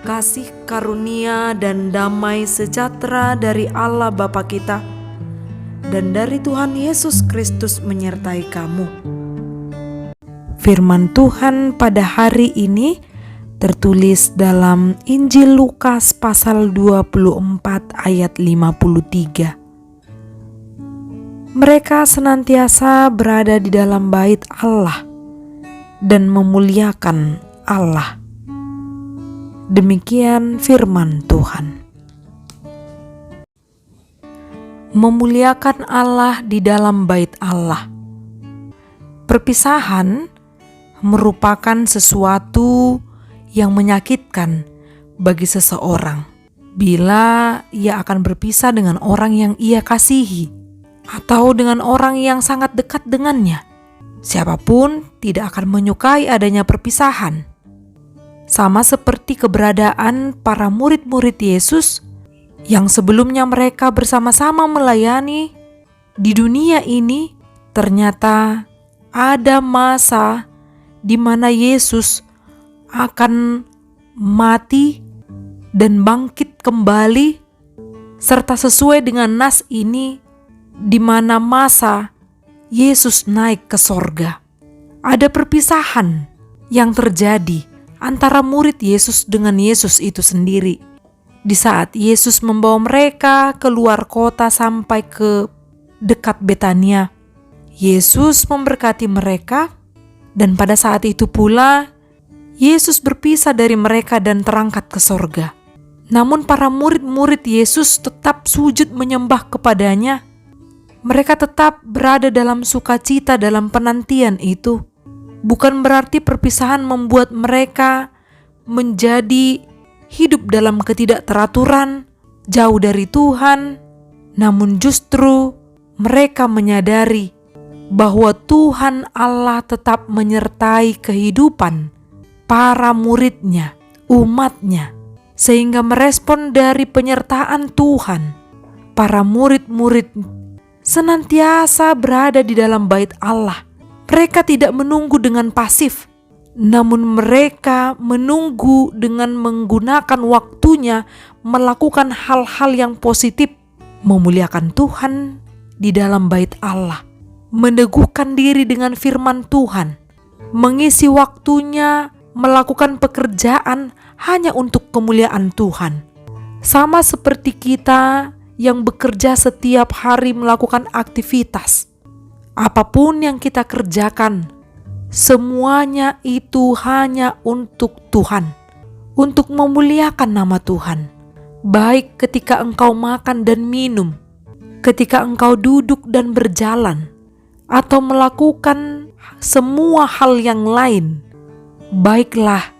kasih karunia dan damai sejahtera dari Allah Bapa kita dan dari Tuhan Yesus Kristus menyertai kamu. Firman Tuhan pada hari ini tertulis dalam Injil Lukas pasal 24 ayat 53. Mereka senantiasa berada di dalam bait Allah dan memuliakan Allah. Demikian firman Tuhan. Memuliakan Allah di dalam bait Allah. Perpisahan merupakan sesuatu yang menyakitkan bagi seseorang bila ia akan berpisah dengan orang yang ia kasihi atau dengan orang yang sangat dekat dengannya. Siapapun tidak akan menyukai adanya perpisahan. Sama seperti keberadaan para murid-murid Yesus yang sebelumnya mereka bersama-sama melayani di dunia ini, ternyata ada masa di mana Yesus akan mati dan bangkit kembali, serta sesuai dengan nas ini, di mana masa Yesus naik ke sorga. Ada perpisahan yang terjadi antara murid Yesus dengan Yesus itu sendiri. Di saat Yesus membawa mereka keluar kota sampai ke dekat Betania, Yesus memberkati mereka, dan pada saat itu pula Yesus berpisah dari mereka dan terangkat ke sorga. Namun para murid-murid Yesus tetap sujud menyembah kepadanya. Mereka tetap berada dalam sukacita dalam penantian itu. Bukan berarti perpisahan membuat mereka menjadi hidup dalam ketidakteraturan, jauh dari Tuhan. Namun justru mereka menyadari bahwa Tuhan Allah tetap menyertai kehidupan para muridnya, umatnya, sehingga merespon dari penyertaan Tuhan. Para murid-murid senantiasa berada di dalam bait Allah. Mereka tidak menunggu dengan pasif, namun mereka menunggu dengan menggunakan waktunya melakukan hal-hal yang positif, memuliakan Tuhan di dalam bait Allah, meneguhkan diri dengan firman Tuhan, mengisi waktunya melakukan pekerjaan hanya untuk kemuliaan Tuhan. Sama seperti kita yang bekerja setiap hari melakukan aktivitas. Apapun yang kita kerjakan, semuanya itu hanya untuk Tuhan, untuk memuliakan nama Tuhan. Baik ketika engkau makan dan minum, ketika engkau duduk dan berjalan, atau melakukan semua hal yang lain, baiklah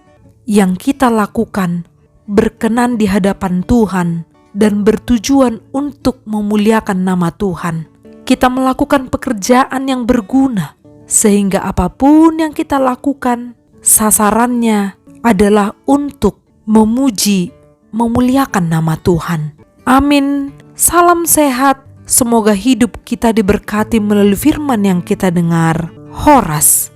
yang kita lakukan berkenan di hadapan Tuhan dan bertujuan untuk memuliakan nama Tuhan. Kita melakukan pekerjaan yang berguna, sehingga apapun yang kita lakukan, sasarannya adalah untuk memuji, memuliakan nama Tuhan. Amin. Salam sehat. Semoga hidup kita diberkati melalui firman yang kita dengar. Horas.